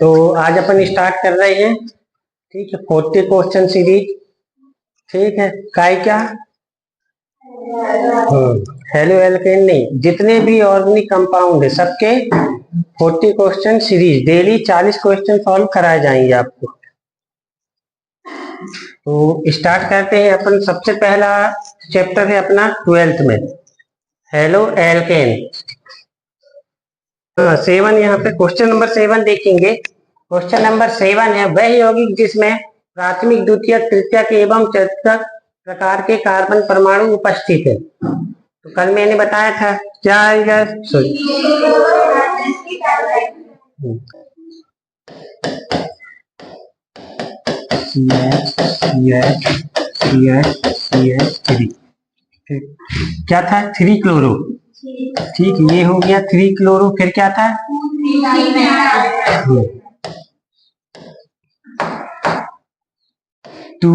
तो आज अपन स्टार्ट कर रहे हैं, ठीक है, 40 क्वेश्चन सीरीज। ठीक है, काय क्या हेलो एल्केन नहीं, जितने भी ऑर्गेनिक कंपाउंड है सबके 40 question series, daily 40 question solve कराए जाएंगे आपको। तो स्टार्ट करते हैं अपन। सबसे पहला चैप्टर है अपना 12th में, हेलो एल्केन। 7 यहाँ पे क्वेश्चन नंबर 7 देखेंगे। क्वेश्चन नंबर 7 है वह यौगिक जिसमें प्राथमिक, द्वितीयक, तृतीयक एवं चतुर्थक प्रकार के कार्बन परमाणु उपस्थित है। तो कल मैंने बताया था क्या आएगा, क्या था 3 क्लोरो। ठीक, ये हो गया 3 क्लोरो। फिर क्या था 2,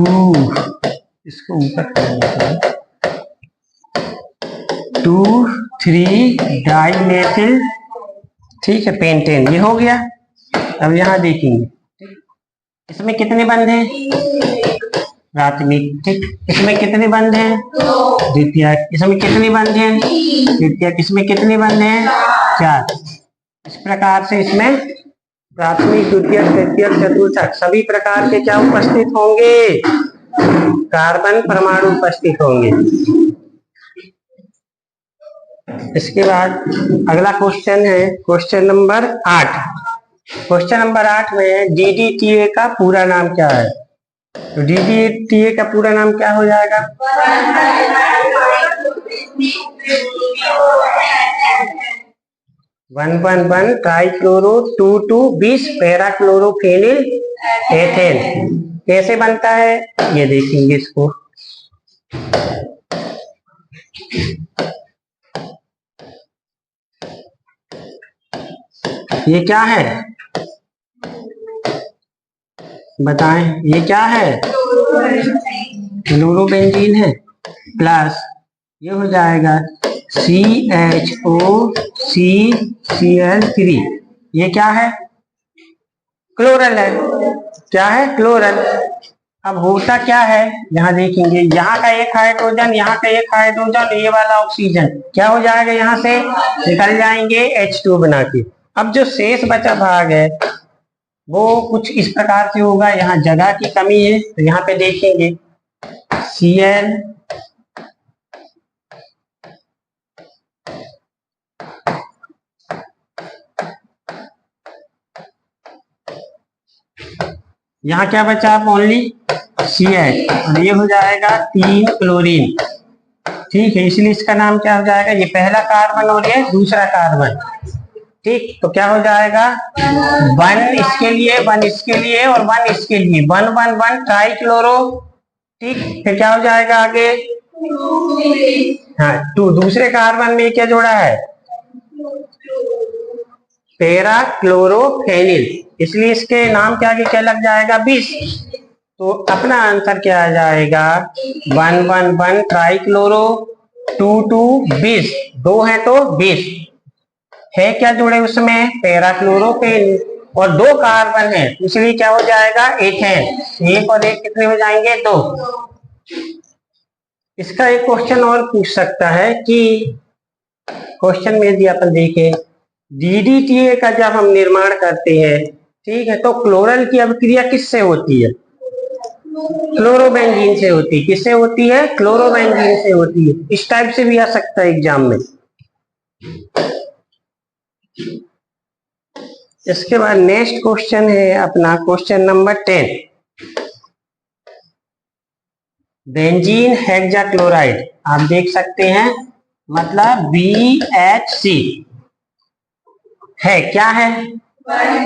इसको ऊपर करना, 2,3 डाइमेथिल, ठीक है, पेंटेन। ये हो गया। अब यहाँ देखेंगे इसमें कितने बंध हैं, प्राथमिक। ठीक, इसमें कितने बंध हैं, द्वितीयक। इसमें कितने बंध हैं, द्वितीयक। इसमें कितने बंध हैं, 4। इस प्रकार से इसमें प्राथमिक, द्वितीयक, तृतीयक, चतुर्थक सभी प्रकार के क्या उपस्थित होंगे, कार्बन परमाणु उपस्थित होंगे। इसके बाद अगला क्वेश्चन है क्वेश्चन नंबर 8। क्वेश्चन नंबर 8 में DDTA का पूरा नाम क्या है। तो DDTA का पूरा नाम क्या हो जाएगा, 1,1,1 ट्राइक्लोरो 2,2,20 पैराक्लोरोफेनिल एथेन। कैसे बनता है ये देखेंगे इसको। ये क्या है बताएं, ये क्या है, क्लोरोबेंजीन है। प्लस ये हो जाएगा CHOCCl3। ये क्या है, क्लोरल है। क्या है, क्लोरल। अब होता क्या है यहाँ देखेंगे, यहाँ का एक हाइड्रोजन, यहाँ का एक हाइड्रोजन, ये वाला ऑक्सीजन क्या हो जाएगा, यहाँ से निकल जाएंगे H2 बना के। अब जो शेष बचा भाग है वो कुछ इस प्रकार से होगा। यहाँ जगह की कमी है तो यहाँ पे देखेंगे Cl, यहाँ क्या बचा, ओनली CH, और ये हो जाएगा 3 क्लोरीन। ठीक है, इसलिए इसका नाम क्या हो जाएगा, ये पहला कार्बन और ये दूसरा कार्बन। ठीक, तो क्या हो जाएगा, 1 इसके लिए, 1 इसके लिए और 1 इसके लिए, 1,1,1 ट्राइक्लोरो। ठीक, फिर क्या हो जाएगा आगे, हाँ 2 दूसरे कार्बन में क्या जोड़ा है, पैरा क्लोरोफेनिल, इसलिए इसके नाम के आगे क्या लग जाएगा, 20। तो अपना आंसर क्या आ जाएगा, 1,1,1 ट्राइक्लोरो 2,2,20, 2 है तो 20 है, क्या जुड़े उसमें, पैरा क्लोरोफेनिल, और 2 कार्बन है इसलिए क्या हो जाएगा, एथेन। 1 और 1 कितने हो जाएंगे, 2। इसका एक क्वेश्चन और पूछ सकता है कि क्वेश्चन में यदि अपन देखें DDTA का जब हम निर्माण करते हैं, ठीक है, तो क्लोरल की अभिक्रिया किससे होती है, क्लोरोबेंजीन से होती है। किससे होती है, क्लोरोबेंजीन से होती है। इस टाइप से भी आ सकता है एग्जाम में। इसके बाद नेक्स्ट क्वेश्चन है अपना क्वेश्चन नंबर 10, बेंजीन हेक्साक्लोराइड। आप देख सकते हैं, मतलब BHC है, क्या है, 1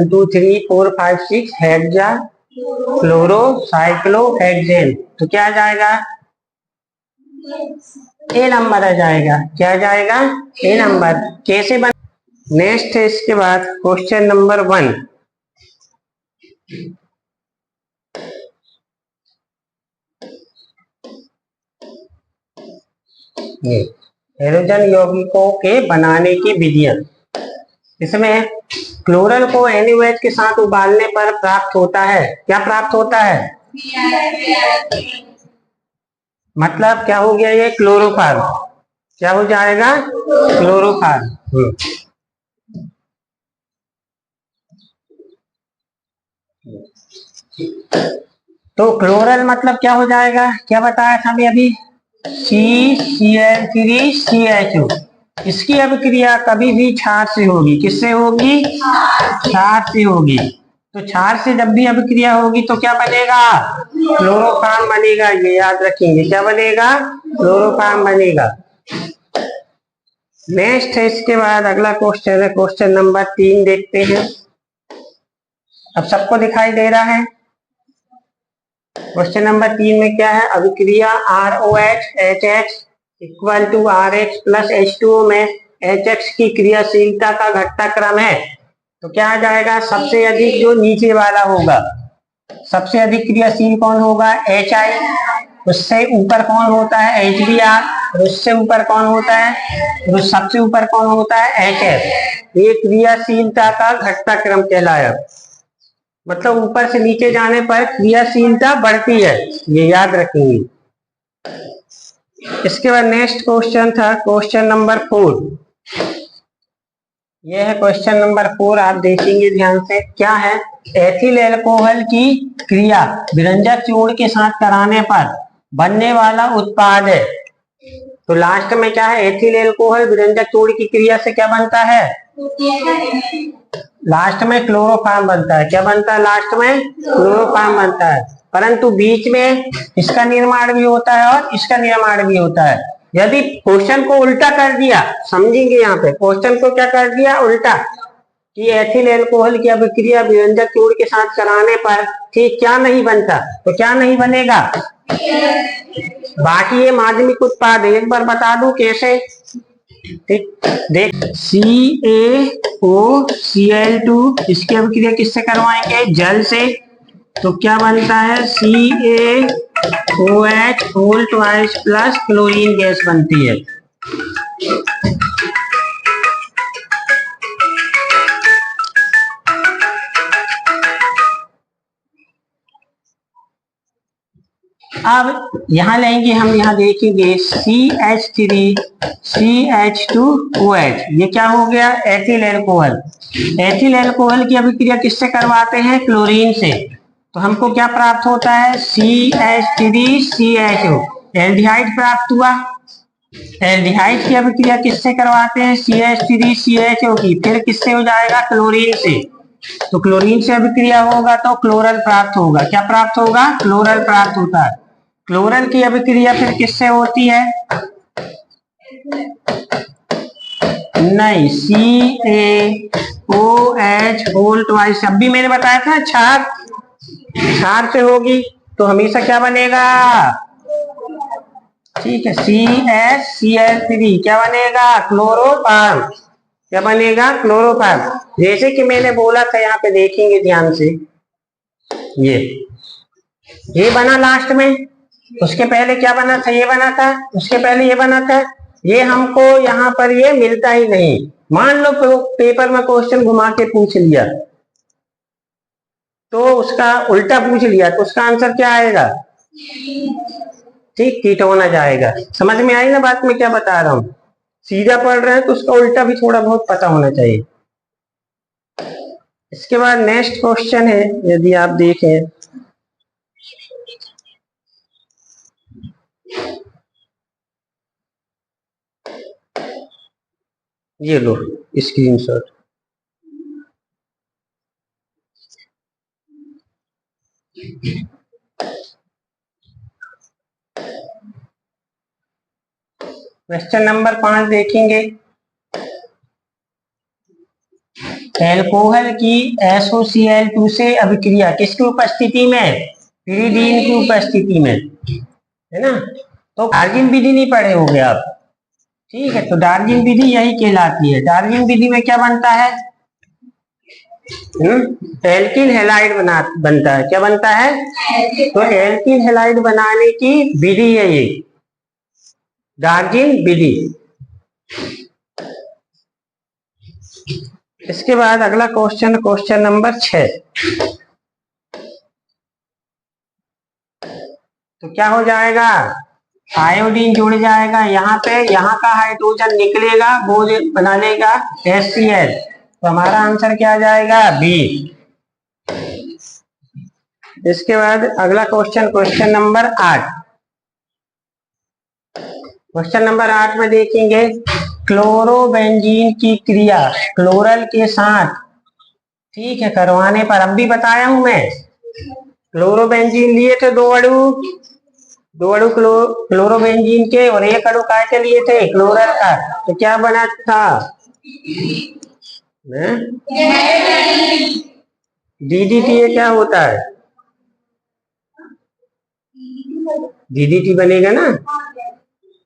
2 3 4 5 6 हेक्सा क्लोरोसाइक्लोहेक्सेन। तो क्या आ जाएगा, ए नंबर आ जाएगा। क्या आ जाएगा, ए नंबर। कैसे बन, नेक्स्ट है इसके बाद क्वेश्चन नंबर 1, हैलोजन यौगिकों के बनाने की विधियां। इसमें क्लोरल को NaOH के साथ उबालने पर प्राप्त होता है, क्या प्राप्त होता है? मतलब क्या हो गया ये? क्लोरोफॉर्म। क्या हो जाएगा? क्लोरोफॉर्म। तो क्लोरल मतलब क्या हो जाएगा? क्या बताया था अभी? CCl3CHO। इसकी अभिक्रिया कभी भी क्षार से होगी। किससे होगी? क्षार से होगी। तो क्षार से जब भी अभिक्रिया होगी तो क्या बनेगा? क्लोरोफॉर्म बनेगा। ये याद रखेंगे, क्या बनेगा? क्लोरोफॉर्म बनेगा। नेक्स्ट है, इसके बाद अगला क्वेश्चन है, क्वेश्चन नंबर 3 देखते हैं। अब सबको दिखाई दे रहा है? क्वेश्चन नंबर 3 में क्या है? अभिक्रिया ROH HX equal to RH plus H2O में HX की क्रियाशीलता का घटता क्रम है। तो क्या आ जाएगा? सबसे अधिक जो नीचे वाला होगा, सबसे अधिक क्रियाशील कौन होगा? HI। उससे ऊपर कौन होता है? HBr। उससे ऊपर कौन होता है? सबसे ऊपर कौन होता है? HF। ये क्रियाशीलता का घटता क्रम कहलाया। मतलब ऊपर से नीचे जाने पर क्रियाशीलता बढ़ती है, ये याद रखेंगे। इसके बाद नेक्स्ट क्वेश्चन था क्वेश्चन नंबर 4। ये है क्वेश्चन नंबर 4, आप देखेंगे ध्यान से। क्या है? एथिल अल्कोहल की क्रिया विरंजक चूर्ण के साथ कराने पर बनने वाला उत्पाद है। तो लास्ट में क्या है? एथिल अल्कोहल विरंजक चूर्ण की क्रिया से क्या बनता है? लास्ट में क्लोरोफॉर्म बनता है। क्या बनता है? लास्ट में क्लोरोफॉर्म बनता है। परंतु बीच में इसका निर्माण भी होता है और इसका निर्माण भी होता है। यदि क्वेश्चन को उल्टा कर दिया, समझेंगे यहाँ पे, क्वेश्चन को क्या कर दिया? उल्टा, कि एथिल अल्कोहल की अभिक्रिया विरंजक चूर्ण के साथ कराने पर ठीक क्या नहीं बनता? तो क्या नहीं बनेगा? बाकी ये माध्यमिक उत्पाद है, एक बार बता दूं कैसे। ठीक, देख, CaOCl2 इसकी अभिक्रिया किससे करवाएंगे? जल से। तो क्या बनता है? CaOH whole twice plus chlorine gas बनती है। अब यहां लेंगे हम, यहां देखेंगे CH3CH2OH। ये क्या हो गया? Ethyl alcohol. एथिल अल्कोहल की अभिक्रिया किससे करवाते हैं? क्लोरीन से। तो हमको क्या प्राप्त होता है? CH3CHO, एल्डिहाइड प्राप्त हुआ। एल्डिहाइड की अभिक्रिया किससे करवाते हैं? CH3CHO की। फिर किससे हो जाएगा? क्लोरीन से। तो क्लोरीन से अभिक्रिया होगा तो क्लोरल प्राप्त होगा। क्या प्राप्त होगा? क्लोरल प्राप्त होता है। क्लोरल की अभिक्रिया फिर किससे होती है? नहीं, CaOH होल ट्वाइस। अब भी मैंने बताया था क्षार, क्षार से होगी तो हमेशा क्या बनेगा? ठीक है, CHCl3 क्या बनेगा? क्लोरोफॉर्म। क्या बनेगा? क्लोरोफॉर्म। जैसे कि मैंने बोला था, यहाँ पे देखेंगे ध्यान से, ये बना लास्ट में। उसके पहले क्या बना था? ये बना था। उसके पहले ये बना था। ये हमको यहाँ पर ये मिलता ही नहीं। मान लो पेपर में क्वेश्चन घुमा के पूछ लिया, तो उसका उल्टा पूछ लिया, तो उसका आंसर क्या आएगा? ठीक, कीटोन आ जाएगा। समझ में आई ना बात में क्या बता रहा हूं? सीधा पढ़ रहे हैं तो उसका उल्टा भी थोड़ा बहुत पता होना चाहिए। इसके बाद नेक्स्ट क्वेश्चन है, यदि आप देखें, ये लो स्क्रीनशॉट। क्वेश्चन नंबर 5 देखेंगे। अल्कोहल की SOCl2 से अभिक्रिया किसकी उपस्थिति में? पिरीडीन की उपस्थिति में, है ना। तो डार्विन विधि नहीं पढ़े होगे आप, ठीक है। तो डार्विन विधि यही कहलाती है। डार्विन विधि में क्या बनता है? एल्किल हैलाइड बनता है। क्या बनता है? तो एल्किल हैलाइड बनाने की विधि है ये, डार्विन विधि। इसके बाद अगला क्वेश्चन, क्वेश्चन नंबर 6। तो क्या हो जाएगा, आयोडीन जुड़ जाएगा यहाँ पे, यहाँ का हाइड्रोजन निकलेगा, वो बना लेगा HCl। तो हमारा आंसर क्या आ जाएगा, बी। इसके बाद अगला question, question number 8। Question number 8 में देखेंगे क्लोरोबेंजीन की क्रिया क्लोरल के साथ, ठीक है, करवाने पर। अब भी बताया हूं मैं, क्लोरोबेंजीन लिए थे दो अणु क्लोरोबेंजीन के, और एक अणु काय के लिए थे, क्लोरल का। तो क्या बना था, DDT। ये क्या होता है, DDT बनेगा ना,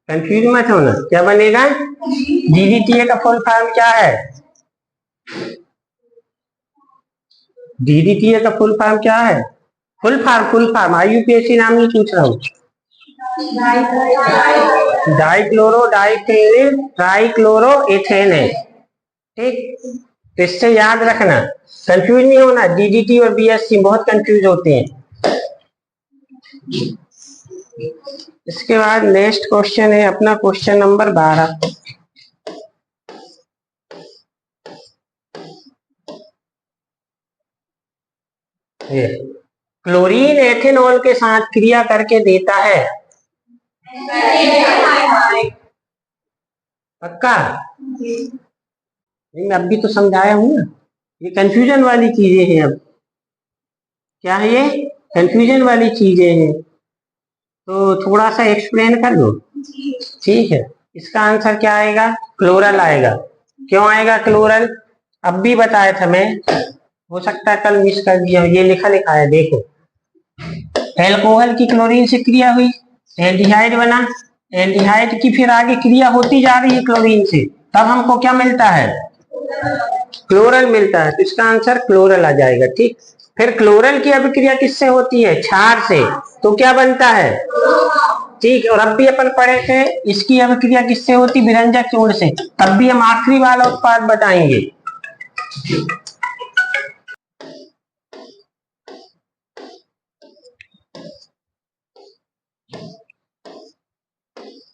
कंफ्यूज मत होना, क्या बनेगा, DDT का फुल फॉर्म क्या है, DDT का फुल फॉर्म क्या है, फुल फॉर्म IUPAC नाम नहीं पूछ रहा हूँ, डाइक्लोरो एथेन है, ठीक। तो इससे याद रखना, कंफ्यूज नहीं होना, DDT और BSC बहुत कंफ्यूज होते हैं। इसके बाद नेक्स्ट क्वेश्चन है अपना क्वेश्चन नंबर 12। क्लोरीन एथेनॉल के साथ क्रिया करके देता है, पक्का, मैं अभी तो समझाया हूं ना, ये कंफ्यूजन वाली चीजें हैं। अब क्या है, ये कंफ्यूजन वाली चीजें हैं, तो थोड़ा सा एक्सप्लेन कर दो, ठीक है। इसका आंसर क्या आएगा, क्लोरल आएगा। क्यों आएगा क्लोरल, अब भी बताया था मैं, हो सकता है कल मिस कर दिया, ये लिखा है, देखो। एल्कोहल की क्लोरीन से क्रिया हुई, एल्डिहाइड बना, एल्डिहाइड की फिर आगे क्रिया होती जा रही है क्लोरीन से, तब हमको क्या मिलता है, क्लोरल मिलता है। तो इसका आंसर क्लोरल आ जाएगा, ठीक। फिर क्लोरल की अभिक्रिया किससे होती है, क्षार से, तो क्या बनता है, ठीक। और अब भी अपन पढ़े थे, इसकी अभिक्रिया किससे होती, विरंजक चूर्ण से, तब भी हम आखिरी वाला उत्पाद बताएंगे।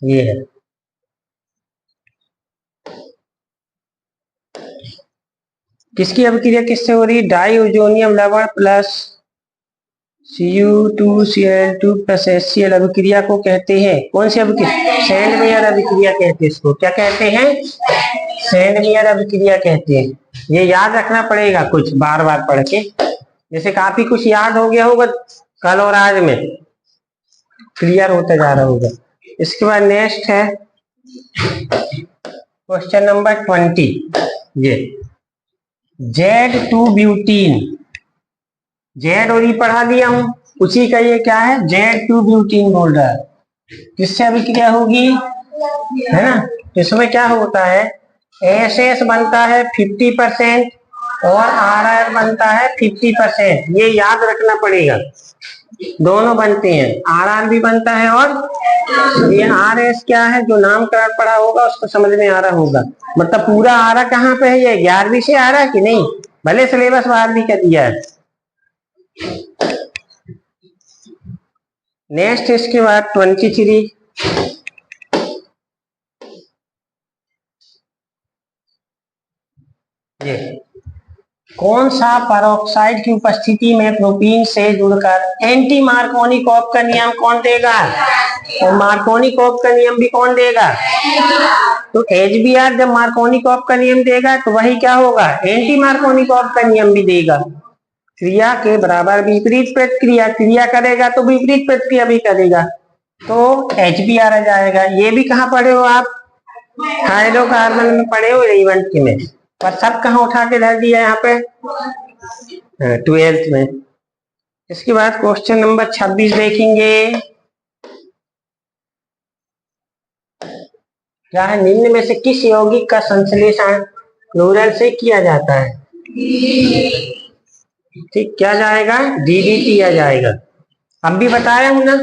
ये है, किसकी अभिक्रिया किससे हो रही है, डाइओजोनियम लवण प्लस Cu2Cl2 प्लस HCl अभिक्रिया को कहते हैं, कौन सी अभिक्रिया, सैंडमेयर अभिक्रिया कहते हैं इसको, क्या कहते हैं, सैंडमेयर अभिक्रिया कहते हैं। ये याद रखना पड़ेगा कुछ बार बार पढ़ के, जैसे काफी कुछ याद हो गया होगा कल और आज में, क्लियर होता जा रहा होगा। इसके बाद नेक्स्ट है क्वेश्चन नंबर 20। ये Z2 ब्यूटीन, जेड और ई पढ़ा दिया हूं, उसी का ये क्या है, Z2 ब्यूटीन बोल रहा है, किससे अभिक्रिया होगी, है ना। इसमें क्या होता है, SS बनता है 50% और RR बनता है 50%, ये याद रखना पड़ेगा, दोनों बनते हैं, RR भी बनता है, और ये RS क्या है, जो नामकरण पढ़ा होगा उसको समझ में आ रहा होगा। मतलब पूरा आ रहा कहाँ पे है, ये 11वीं से आ रहा है कि नहीं, भले सिलेबस 12वीं का दिया है। नेक्स्ट इसके बाद 23। ये कौन सा परऑक्साइड की उपस्थिति में प्रोपीन से जुड़कर एंटी मार्कोनिकॉफ का नियम कौन देगा, और मार्कोनिकॉफ का नियम भी कौन देगा, तो HBr जब मार्कोनिकॉफ का नियम देगा तो वही क्या होगा, एंटी मार्कोनिकॉफ का नियम भी देगा। क्रिया के बराबर विपरीत प्रतिक्रिया, क्रिया करेगा तो विपरीत प्रतिक्रिया भी करेगा, तो HBr आ जाएगा। ये भी कहाँ पढ़े हो आप, हाइड्रोकार्बन में पढ़े हो, इलेवेंथ में, पर सब कहाँ उठा के धर दिया यहाँ पे, 12th में। इसके बाद क्वेश्चन नंबर 26 देखेंगे, क्या है, निम्न में से किस यौगिक का संश्लेषण क्लोरल से किया जाता है, ठीक, क्या जाएगा, DDT आ जाएगा। अब भी बताया हूं ना,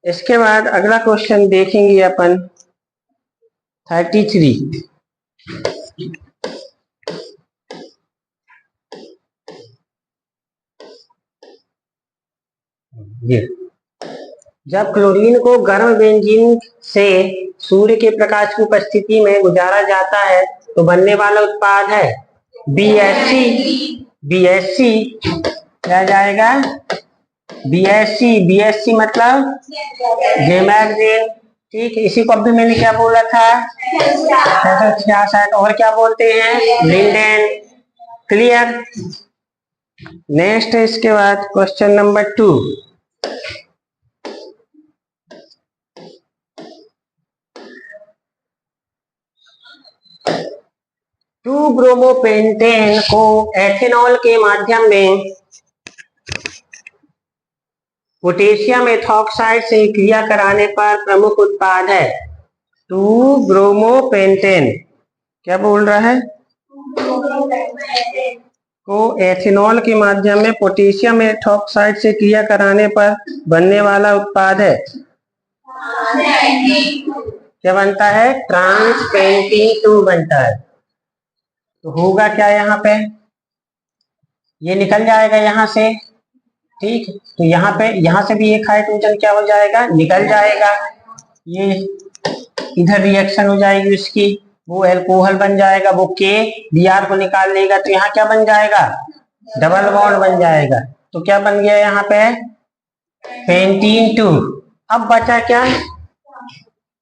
इसके बाद अगला क्वेश्चन देखेंगे अपन 33। ये जब क्लोरीन को गर्म बेंजीन से सूर्य के प्रकाश की उपस्थिति में गुजारा जाता है तो बनने वाला उत्पाद है BSC। BSC क्या जाएगा? BSC मतलब गेमैक्सिन। ठीक, इसी को अभी मैंने क्या बोला था? 66। और क्या बोलते हैं? लिंडेन। क्लियर? नेक्स्ट है इसके बाद क्वेश्चन नंबर 2। टू ब्रोमोपेंटेन को एथेनॉल के माध्यम में पोटेशियम एथॉक्साइड से क्रिया कराने पर प्रमुख उत्पाद है। 2 ब्रोमोपेंटेन क्या बोल रहा है? को एथेनॉल के माध्यम में पोटेशियम एथॉक्साइड से क्रिया कराने पर बनने वाला उत्पाद है। क्या बनता है? ट्रांसपेंटीन 2 बनता है। तो होगा क्या यहाँ पे? ये निकल जाएगा यहाँ से। ठीक, तो यहाँ पे यहाँ से भी एक हाइड्रोजन क्या हो जाएगा? निकल जाएगा। ये इधर रिएक्शन हो जाएगी उसकी, वो एल्कोहल बन जाएगा। वो के Br को निकाल लेगा तो यहाँ क्या बन जाएगा? डबल बॉन्ड बन जाएगा। तो क्या बन गया यहाँ पे? पेंटीन 2। अब बचा क्या?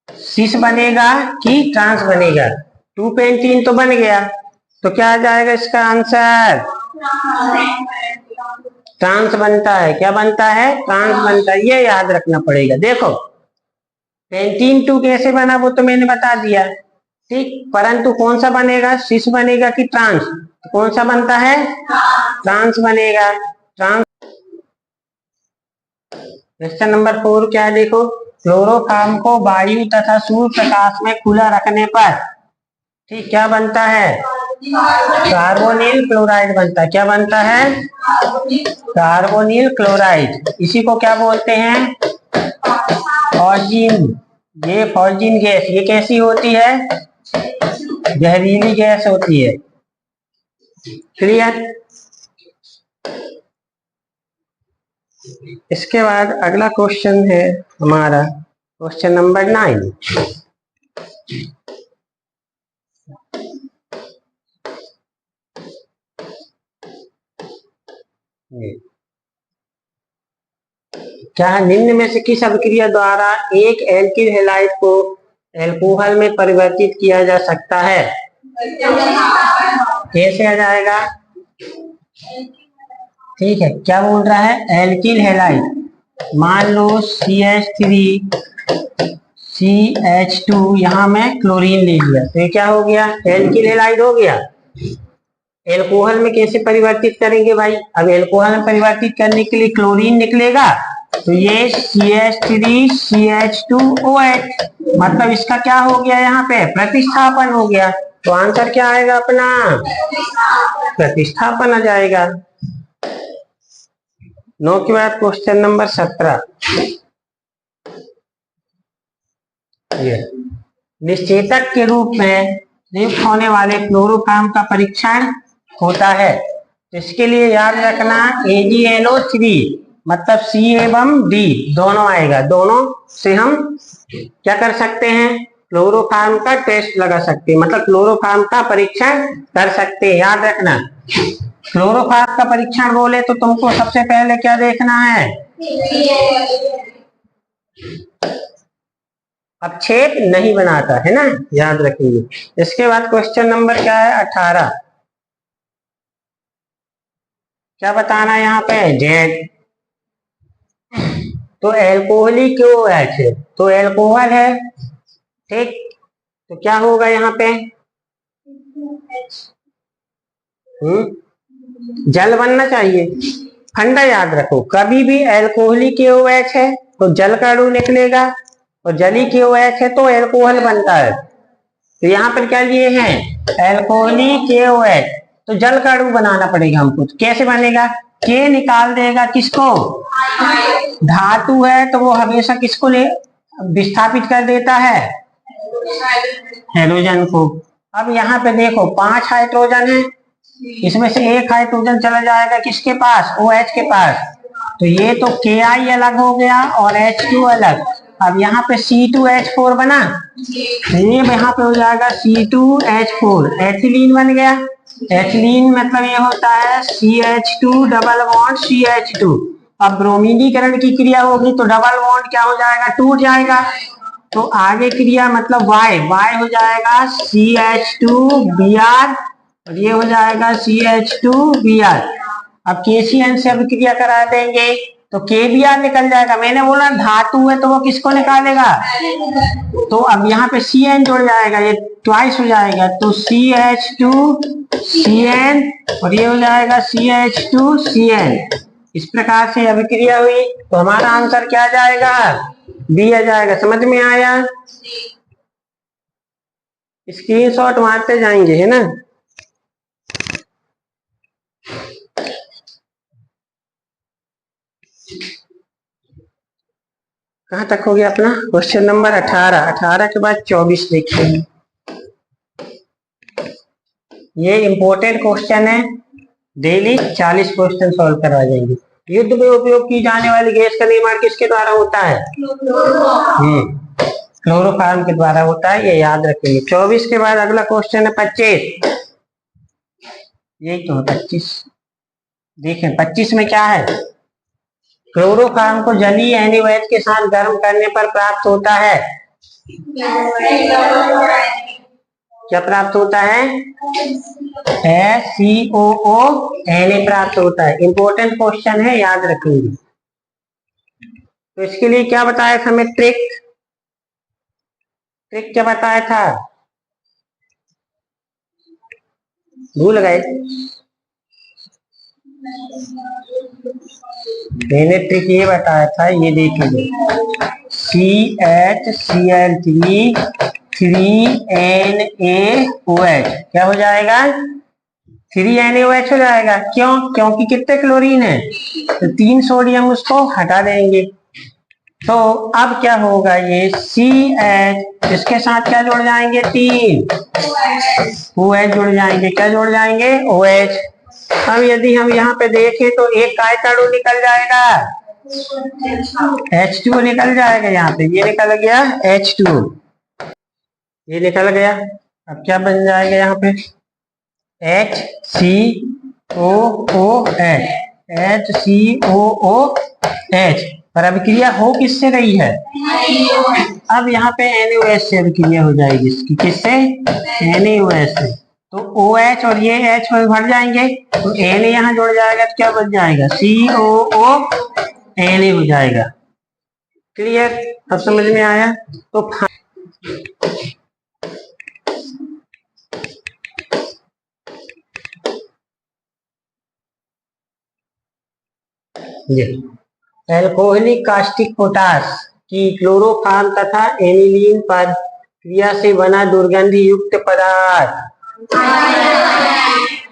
सिस बनेगा कि ट्रांस बनेगा? 2 पेंटीन तो बन गया, तो क्या आ जाएगा इसका आंसर? ट्रांस बनता है। क्या बनता है? ट्रांस बनता है। ये याद रखना पड़ेगा। देखो पेंटीन 2 कैसे बना वो तो मैंने बता दिया। ठीक, परंतु कौन सा बनेगा? सिस बनेगा कि ट्रांस? तो कौन सा बनता है? ट्रांस बनेगा। ट्रांस। क्वेश्चन नंबर 4 क्या है? देखो, क्लोरोफॉर्म को वायु तथा सूर्य प्रकाश में खुला रखने पर ठीक क्या बनता है? कार्बोनिल क्लोराइड बनता है। क्या बनता है? Carbonyl chloride. इसी को क्या बोलते हैं? फॉर्जिन। ये फॉर्जिन गैस ये कैसी होती है? जहरीली गैस होती है। क्लियर? इसके बाद अगला क्वेश्चन है हमारा क्वेश्चन नंबर 9। क्या निम्न में से किस अभिक्रिया द्वारा एक एल्किल हैलाइड को एल्कोहल में परिवर्तित किया जा सकता है? कैसे आ जाएगा? ठीक है, क्या बोल रहा है? Alkyl halide. मान लो CH3 CH2 यहाँ में क्लोरीन ले लिया तो ये क्या हो गया? एल्किल हैलाइड हो गया। एल्कोहल में कैसे परिवर्तित करेंगे भाई? अब एल्कोहल में परिवर्तित करने के लिए क्लोरीन निकलेगा तो ये CH3 CH2OH मतलब इसका क्या हो गया? यहाँ पे प्रतिस्थापन हो गया। तो आंसर क्या आएगा अपना? प्रतिस्थापन आ जाएगा। 9 के बाद क्वेश्चन नंबर 17। निश्चेतक के रूप में नियुक्त होने वाले क्लोरोफॉर्म का परीक्षण होता है। इसके लिए याद रखना AgNO3 मतलब C एवं D दोनों आएगा। दोनों से हम क्या कर सकते हैं? क्लोरोफॉर्म का टेस्ट लगा सकते हैं, मतलब क्लोरोफॉर्म का परीक्षण कर सकते हैं। याद रखना, क्लोरोफॉर्म का परीक्षण बोले तो तुमको सबसे पहले क्या देखना है? अब छेद नहीं बनाता है ना, याद रखेंगे। इसके बाद क्वेश्चन नंबर क्या है? 18। क्या बताना है यहाँ पे? जेड। तो एल्कोहली क्यों है? तो एल्कोहल है। ठीक, तो क्या होगा यहाँ पे? जल बनना चाहिए। फंडा याद रखो, कभी भी एल्कोहली KOH है तो जल का अणु निकलेगा और जली KOH है तो एल्कोहल बनता है। तो यहाँ पर क्या लिए हैं? एल्कोहली KOH, तो जल का अणु बनाना पड़ेगा हमको। तो कैसे बनेगा? K निकाल देगा किसको? धातु है तो वो हमेशा किसको ले विस्थापित कर देता है? हाइड्रोजन को। अब यहाँ पे देखो 5 हाइड्रोजन है, इसमें से एक हाइड्रोजन चला जाएगा किसके पास? OH के पास। तो ये तो Ki अलग हो गया और H2 अलग। अब यहाँ पे C2H4 बना, तो ये यहाँ पे हो जाएगा C2H4, एथिलीन बन गया। एथिलीन मतलब ये होता है CH2 डबल बॉन्ड CH2। अब ब्रोमीनीकरण की क्रिया होगी तो डबल बॉन्ड क्या हो जाएगा? टूट जाएगा। तो आगे क्रिया मतलब Y हो जाएगा CH2Br और ये हो जाएगा CH2Br। अब KCN से अभिक्रिया करा देंगे तो KBr निकल जाएगा। मैंने बोला धातु है तो वो किसको निकालेगा? तो अब यहाँ पे Cn जुड़ जाएगा, ये ट्वाइस हो जाएगा तो CH2Cn और ये हो जाएगा CH2Cn। इस प्रकार से अभिक्रिया हुई तो हमारा आंसर क्या आ जाएगा? बी आ जाएगा। समझ में आया? स्क्रीनशॉट मारते जाएंगे, है ना? कहाँ तक हो गया अपना क्वेश्चन नंबर 18। 18 के बाद 24 देखिए। ये इंपॉर्टेंट क्वेश्चन है, डेली 40 क्वेश्चन सॉल्व करवा जाएंगे। युद्ध में उपयोग की जाने वाली गैस का निर्माण किसके द्वारा होता है? क्लोरोफॉर्म के द्वारा होता है, ये याद रखेंगे। 24 के बाद अगला क्वेश्चन है 25। यही तो है 25। देखें 25 में क्या है? क्लोरोफॉर्म को जलीय NaOH के साथ गर्म करने पर प्राप्त होता है, क्या प्राप्त होता है? HCOO प्राप्त होता है। इंपॉर्टेंट क्वेश्चन है, याद रखेंगे। तो इसके लिए क्या बताया था हमें? ट्रिक क्या बताया था? भूल गए? मैंने ट्रिक ये बताया था, ये देखिए CHCl3 3NaOH क्या हो जाएगा? 3NaOH हो जाएगा। क्यों? क्योंकि कितने क्लोरीन है तो 3 सोडियम उसको हटा देंगे। तो अब क्या होगा? ये CH इसके साथ क्या जुड़ जाएंगे? 3 OH जुड़ जाएंगे। क्या जुड़ जाएंगे? OH। अब यदि हम यहाँ पे देखें तो एक काय अणु निकल जाएगा, H2O निकल जाएगा। यहाँ पे ये निकल गया H2O, ये निकल गया। अब क्या बन जाएगा यहाँ पे? HCOOH HCOOH। पर अभिक्रिया हो किससे रही है? अब यहाँ पे NaOH से अभिक्रिया हो जाएगी इसकी। किससे? NaOH से। तो OH और ये H में भर जाएंगे तो Na यहाँ जुड़ जाएगा तो क्या बन जाएगा? COONA हो जाएगा। क्लियर? अब समझ में आया? तो एल्कोहलिक कास्टिक पोटाश की क्लोरोफॉर्म तथा एनिलीन पर क्रिया से बना दुर्गंधि युक्त पदार्थ।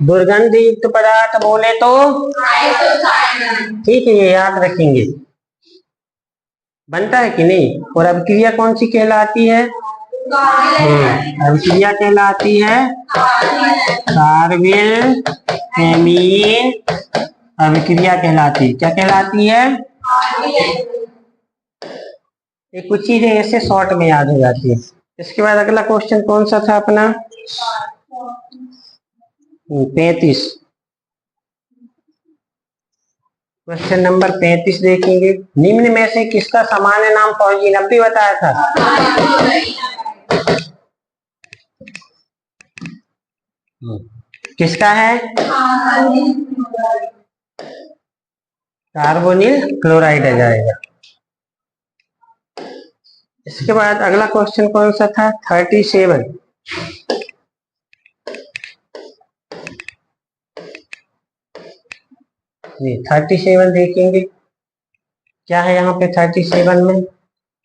दुर्गंधि युक्त पदार्थ बोले तो ठीक है, ये याद रखेंगे। बनता है कि नहीं? और अभिक्रिया कौन सी कहलाती है? अभिक्रिया कहलाती है कार्बिल एमीन अभिक्रिया कहलाती है। क्या कहलाती है? ये कुछ चीजें ऐसे शॉर्ट में याद हो जाती है। इसके बाद अगला क्वेश्चन कौन सा था अपना? 35। क्वेश्चन नंबर 35 देखेंगे। निम्न में से किसका सामान्य नाम फॉर्जिनब भी बताया था? किसका है? कार्बोनिल क्लोराइड आ जाएगा। इसके बाद अगला क्वेश्चन कौन सा था? 37। जी 37 देखेंगे क्या है यहाँ पे। 37 में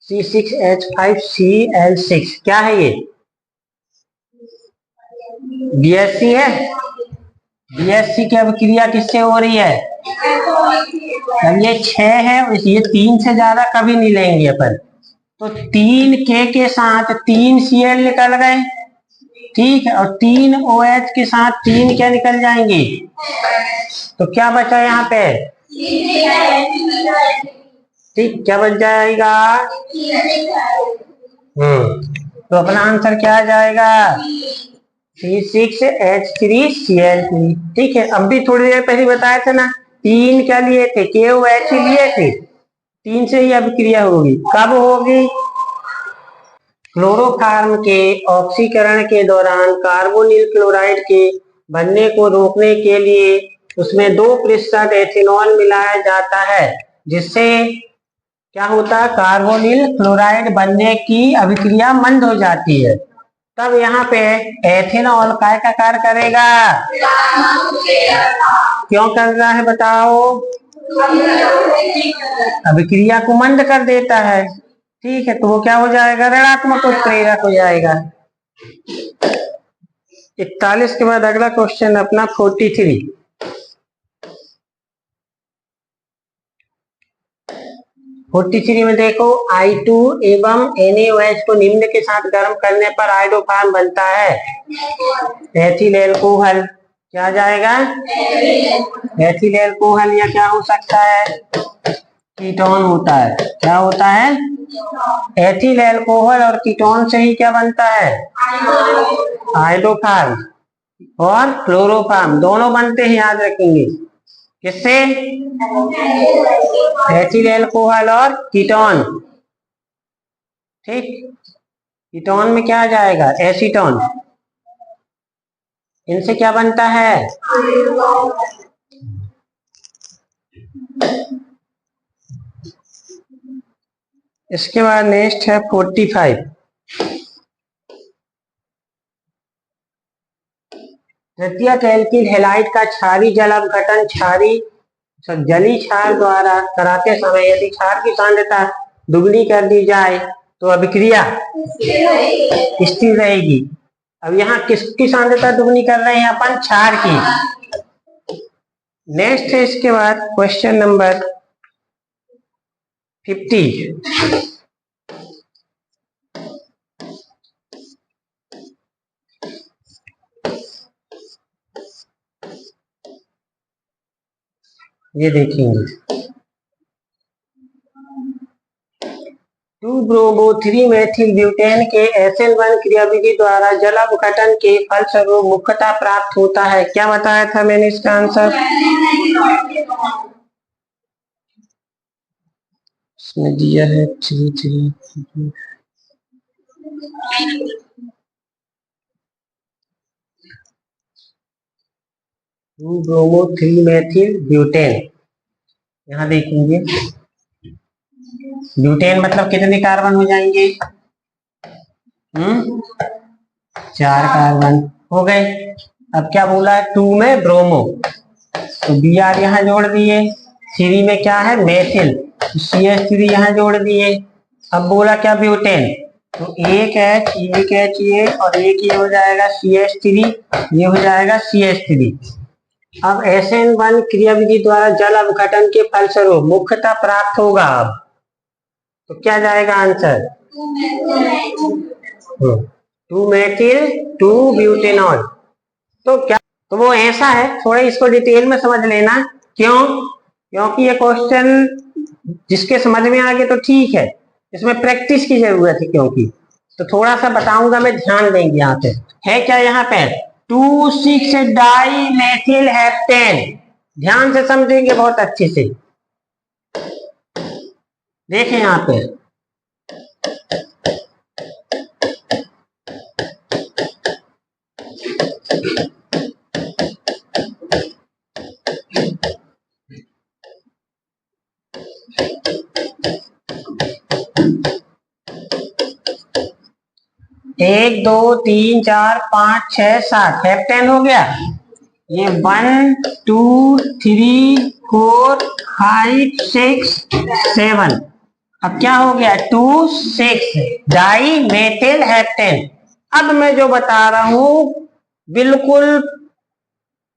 C6H5Cl6 क्या है? ये BSC है। BH3 की अभिक्रिया किससे हो रही है? अब ये 6 है, ये 3 से ज्यादा कभी नहीं लेंगे अपन। तो 3K के साथ 3Cl निकल गए, ठीक है, और 3OH के साथ 3 क्या निकल जाएंगे? तो क्या बचा यहाँ पे? ठीक, क्या बच जाएगा? तो अपना आंसर क्या आ जाएगा? C6H3Cl3। ठीक है, अब भी थोड़ी देर पहले बताया था ना, 3 क्या लिए थे? KOH लिए थे। 3 से ही अभिक्रिया होगी, कब होगी? क्लोरोफार्म के ऑक्सीकरण के दौरान कार्बोनिल क्लोराइड के बनने को रोकने के लिए उसमें 2% एथेनॉल मिलाया जाता है, जिससे क्या होता है? कार्बोनिल क्लोराइड बनने की अभिक्रिया मंद हो जाती है। तब यहाँ पे एथेनॉल काय का कार्य करेगा? क्यों कर रहा है बताओ? अभिक्रिया को मंद कर देता है। ठीक है, तो वो क्या हो जाएगा? ऋणात्मक उत्प्रेरक हो जाएगा। 41 के बाद अगला क्वेश्चन अपना 43। 43 में देखो, I2 एवं NaOH को निम्न के साथ गर्म करने पर आयोडोफार्म बनता है। एथिल एल्कोहल, क्या जाएगा? एथिल एल्कोहल, या क्या हो सकता है? कीटोन होता है। क्या होता है? एथिल एल्कोहल और कीटोन से ही क्या बनता है? आयोडोफार्म और क्लोरोफार्म दोनों बनते हैं, याद रखेंगे। किससे? एथिल एल्कोहल और कीटोन। ठीक, कीटोन में क्या आ जाएगा? एसीटोन। इनसे क्या बनता है? इसके बाद नेक्स्ट है 45। तृतीयक एल्किल हैलाइड का क्षारीय जल अपघटन जली क्षार द्वारा कराते समय यदि क्षार की सांद्रता दुगनी कर दी जाए तो अभिक्रिया स्थिर रहेगी। अब यहाँ किसकी सांद्रता दुगनी कर रहे हैं अपन? क्षार की। नेक्स्ट है इसके बाद क्वेश्चन नंबर 50। ये देखेंगे, 2-ब्रोमो-3-मेथिल ब्यूटेन के SN1 क्रियाविधि द्वारा जल अपघटन के फलस्वरूप मुख्यतः प्राप्त होता है। क्या बताया था मैंने इसका आंसर? इसमें दिया है 3 2-ब्रोमो-3-मेथिल ब्यूटेन। यहाँ देखेंगे, ब्यूटेन मतलब कितने कार्बन हो जाएंगे? 4 कार्बन हो गए। अब क्या बोला है? 2 में ब्रोमो, तो Br यहाँ जोड़ दिए। 3 में क्या है? मेथिल, CH3 यहाँ जोड़ दिए। अब बोला क्या? ब्यूटेन, तो एक H ये और एक ये हो जाएगा CH3, ये हो जाएगा CH3। अब SN1 क्रियाविधि द्वारा जल अपघटन के फलस्वरूप मुख्यतः प्राप्त होगा। अब तो क्या जाएगा आंसर? 2 methyl 2 butanol. तो क्या, तो वो ऐसा है, थोड़ा इसको डिटेल में समझ लेना। क्यों? क्योंकि ये क्वेश्चन जिसके समझ में आ गए तो ठीक है, इसमें प्रैक्टिस की जरूरत है। क्योंकि तो थोड़ा सा बताऊंगा मैं, ध्यान देंगे। यहाँ पे है क्या? यहाँ पे 2,6-डाई-मेथिल हेप्टेन, ध्यान से समझेंगे बहुत अच्छे से। देखें यहाँ पे, एक, दो, तीन, चार, 5, 6, 7 हेप्टेन हो गया। ये 1, 2, 3, 4, 5, 6, 7। अब क्या हो गया? 2, 6 डाई मेथिल हेप्टेन। अब मैं जो बता रहा हूं बिल्कुल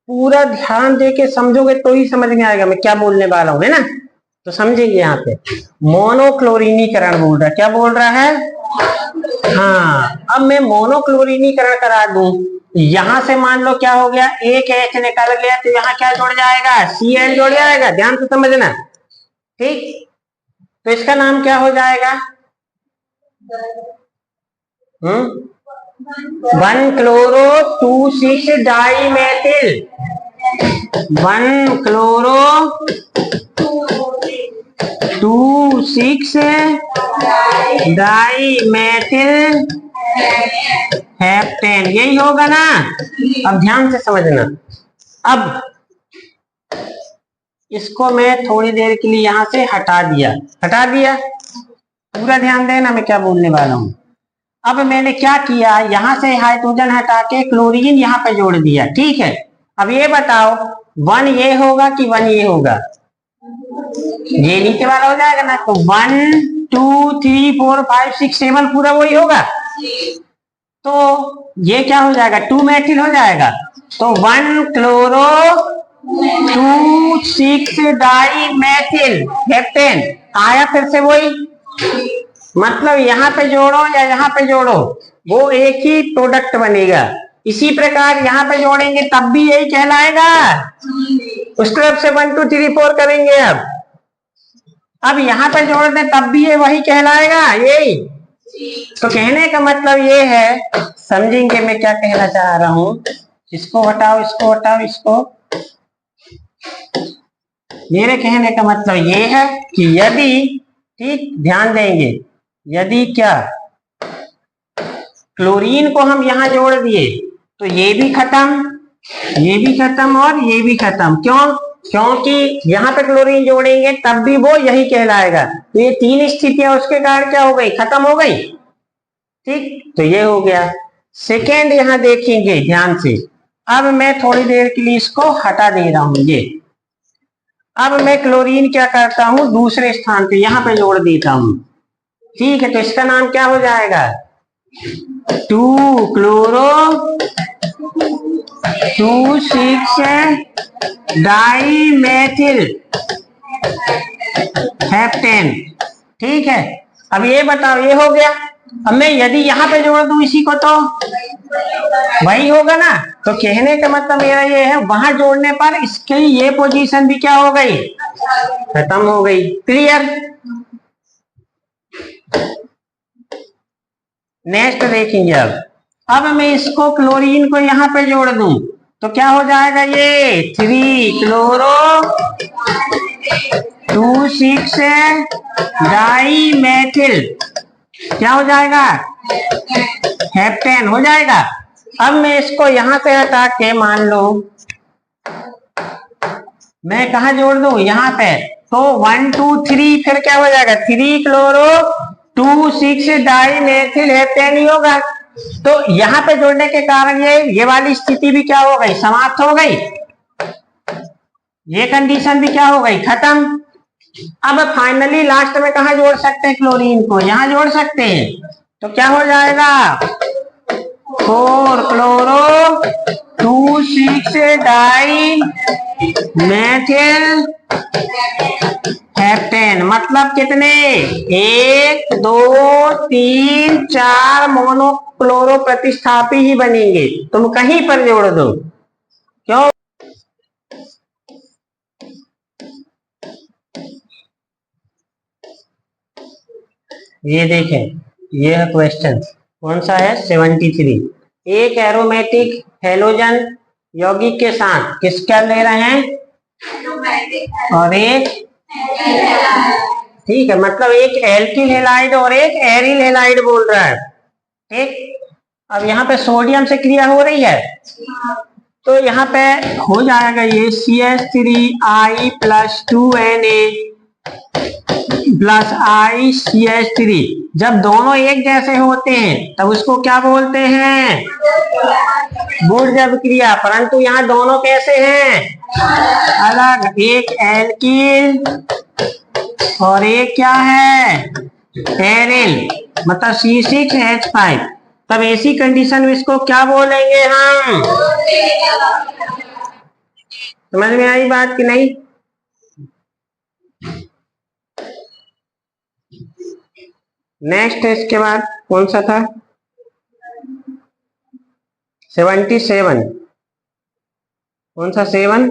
पूरा ध्यान दे के समझोगे तो ही समझ में आएगा मैं क्या बोलने वाला हूं, है ना। तो समझेंगे यहाँ पे मोनोक्लोरीनीकरण बोल रहा है। क्या बोल रहा है? हाँ, अब मैं मोनोक्लोरीनीकरण करा दूं, यहां से मान लो क्या हो गया, एक H निकल गया तो यहाँ क्या जुड़ जाएगा? Cl जुड़ जाएगा। ध्यान से समझना, ठीक। तो इसका नाम क्या हो जाएगा? 1-क्लोरो 2,6 डाइमेथिल, 1-क्लोरो 2,6 डाइमेथिल हेप्टेन, यही होगा ना। अब ध्यान से समझना। अब इसको मैं थोड़ी देर के लिए यहां से हटा दिया, पूरा ध्यान देना मैं क्या बोलने वाला हूं। अब मैंने क्या किया, यहां से हाइड्रोजन हटा के क्लोरीन यहां पे जोड़ दिया, ठीक है। अब ये बताओ 1 ये होगा कि 1 ये होगा? ये नीचे वाला हो जाएगा ना। तो 1 2 3 4 5 6 7 पूरा वही होगा। तो ये क्या हो जाएगा? 2 मेथिल हो जाएगा। तो 1-क्लोरो 2,6 डाइमेथिल हेप्टेन आया, फिर से वही। मतलब यहाँ पे जोड़ो या यहाँ पे जोड़ो वो एक ही प्रोडक्ट बनेगा। इसी प्रकार यहाँ पे जोड़ेंगे तब भी यही कहलाएगा। उस तरफ से 1 2 3 4 करेंगे। अब यहाँ पे जोड़ दें तब भी ये वही कहलाएगा, यही। तो कहने का मतलब ये है, समझेंगे मैं क्या कहना चाह रहा हूं। इसको हटाओ, इसको हटाओ, इसको। मेरे कहने का मतलब ये है कि यदि, ठीक ध्यान देंगे, यदि क्या क्लोरीन को हम यहां जोड़ दिए तो ये भी खत्म, ये भी खत्म और ये भी खत्म। क्यों? क्योंकि यहाँ पे क्लोरीन जोड़ेंगे तब भी वो यही कहलाएगा। तो ये 3 स्थितियां उसके कारण क्या हो गई? खत्म हो गई, ठीक। तो ये हो गया। सेकेंड यहां देखेंगे ध्यान से। अब मैं थोड़ी देर के लिए इसको हटा दे रहा हूं ये। अब मैं क्लोरीन क्या करता हूं, दूसरे स्थान पे यहां पे जोड़ देता हूं, ठीक है। तो इसका नाम क्या हो जाएगा? 2-क्लोरो 2,6 डाइमेथिल हेप्टेन, ठीक है। अब ये बताओ, ये हो गया। अब मैं यदि यहाँ पे जोड़ दूं इसी को तो वही होगा ना। तो कहने का मतलब मेरा ये है, वहां जोड़ने पर इसकी ये पोजीशन भी क्या हो गई? खत्म हो गई। क्लियर? नेक्स्ट देखेंगे। अब मैं इसको क्लोरीन को यहाँ पे जोड़ दूं तो क्या हो जाएगा? ये 3-क्लोरो 2,6 डाइमेथिल क्या हो जाएगा? हेप्टेन हो जाएगा। अब मैं इसको यहां से हटा के मान लो मैं कहा जोड़ दूं? यहाँ पे। तो 1 2 3 फिर क्या हो जाएगा? 3-क्लोरो 2,6 डाइमेथिल हेप्टेन ही होगा। तो यहाँ पे जोड़ने के कारण ये वाली स्थिति भी क्या हो गई? समाप्त हो गई। ये कंडीशन भी क्या हो गई? खत्म। अब फाइनली लास्ट में कहा जोड़ सकते हैं क्लोरीन को? यहाँ जोड़ सकते हैं। तो क्या हो जाएगा? 4-क्लोरो 2,6 डाइमेथिल हेप्टेन। मतलब कितने? 1 2 3 4 मोनोक्लोरो प्रतिस्थापी ही बनेंगे। तुम कहीं पर जोड़ दो। क्यों? ये देखें, ये है क्वेश्चन। कौन सा है? 73। एक एरोमेटिक हेलोजन यौगिक के साथ किसका ले रहे हैं? और एक, ठीक है, मतलब एक एल्किल हेलाइड और एक एरिल हेलाइड बोल रहा है, ठीक। अब यहाँ पे सोडियम से क्रिया हो रही है तो यहाँ पे हो जाएगा ये CH3I + 2Na + ICH3। जब दोनों एक जैसे होते हैं तब उसको क्या बोलते हैं? बूर्जब क्रिया। परंतु यहाँ दोनों कैसे हैं? अलग। एक एल्किल और एक क्या है? एरिल, मतलब C6H5। तब ऐसी कंडीशन में इसको क्या बोलेंगे हम? समझ में आई बात कि नहीं? नेक्स्ट इसके बाद कौन सा था? 77। कौन सा? 7।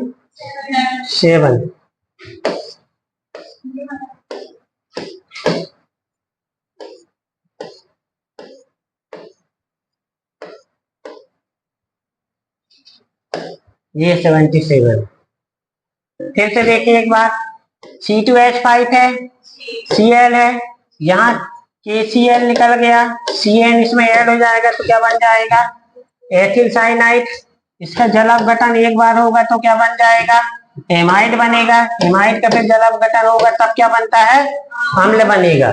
ये 77। फिर से देखिए एक बार, C2H5 है, Cl है, यहाँ KCl निकल गया, Cn इसमें ऐड हो जाएगा तो क्या बन जाएगा? Ethyl cyanide. इसका जल अपघटन एक बार होगा तो क्या बन जाएगा? एमाइड बनेगा। एमाइड का फिर जल अपघटन होगा तब क्या बनता है? अम्ल बनेगा।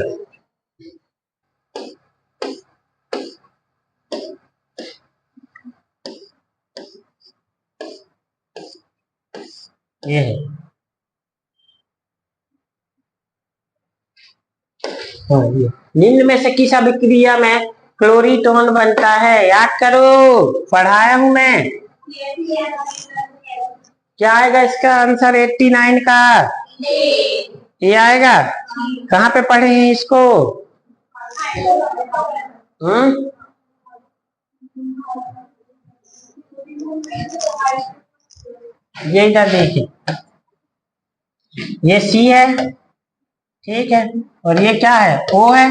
ये है। निम्न में से किस अभिक्रिया में क्लोरीटोन बनता है? याद करो, पढ़ाया हूं मैं। क्या आएगा इसका आंसर 89 का? ये आएगा। कहाँ पे पढ़े हैं इसको? ये इधर देखिए, ये C है, ठीक है, और ये क्या है? O है।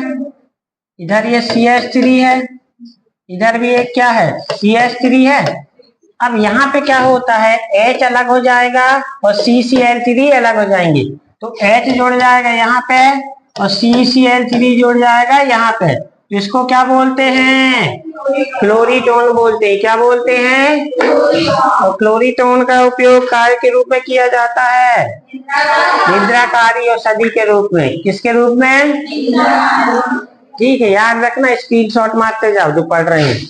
इधर ये CH3 है, इधर भी एक क्या है? CH3 है। अब यहाँ पे क्या होता है? H अलग हो जाएगा और CCl3 अलग हो जाएंगे, तो H जुड़ जाएगा यहाँ पे और CCl3 जुड़ जाएगा यहाँ पे। इसको क्या बोलते हैं? क्लोरीटोन बोलते हैं। क्या बोलते हैं? और क्लोरीटोन का उपयोग कार्य के रूप में किया जाता है, निद्राकारी औषधि के रूप में। किसके रूप में? ठीक है, याद रखना, स्क्रीनशॉट मारते जाओ जो पढ़ रहे हैं।